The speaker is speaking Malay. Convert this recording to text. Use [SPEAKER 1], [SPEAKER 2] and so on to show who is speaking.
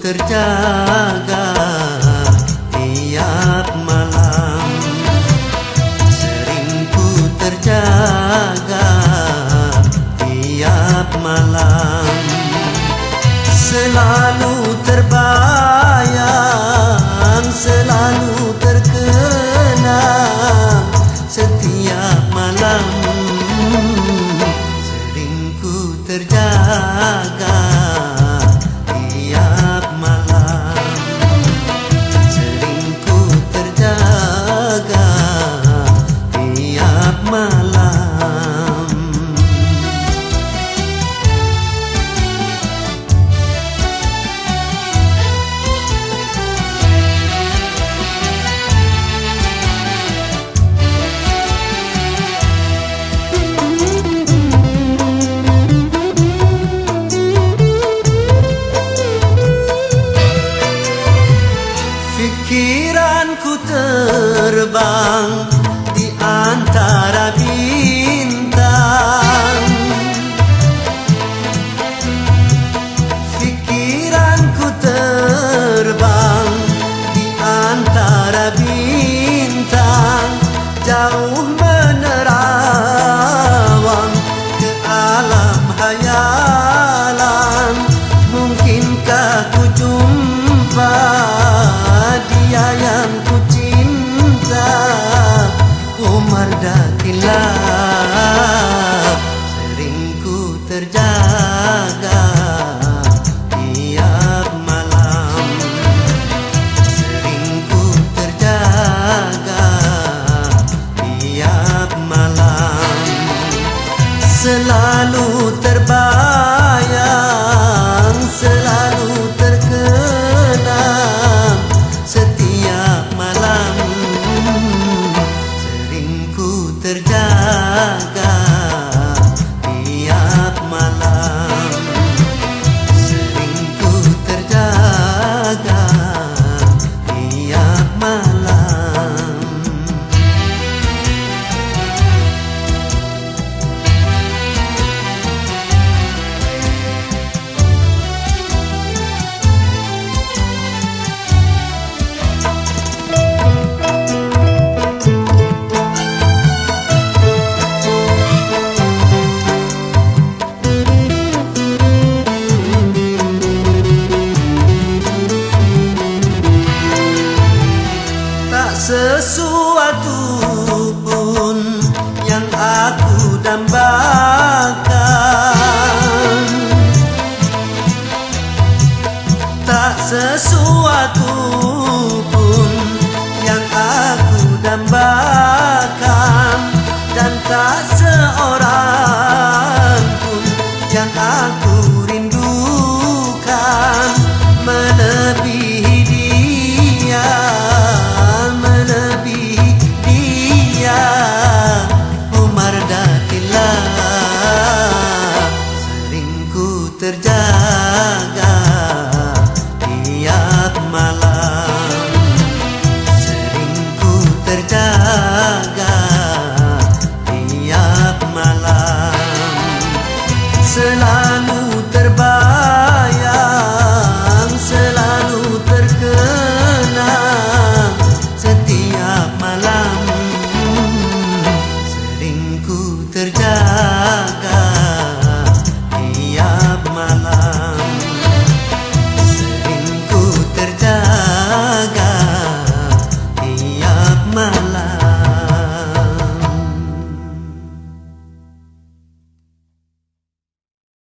[SPEAKER 1] terjaga tiap malam, sering ku terjaga tiap malam, selalu terbayang, selalu terkenang setiap malam, sering ku terjaga tiap malam, sering ku terjaga tiap malam. Pikiranku terbang di antara bintang, pikiranku terbang di antara bintang, jauh menerawang ke alam hayalan. Mungkinkah ku jumpa dia yang ku cinta, Umar Dakilah, sering ku terjaga tiap malam, sering ku terjaga tiap malam, selalu terbayang, selalu terkenang setiap malam, sering ku terjaga tiap malam, sering ku terjaga tiap malam. Sesuatu pun yang aku dambakan, tak sesuatu pun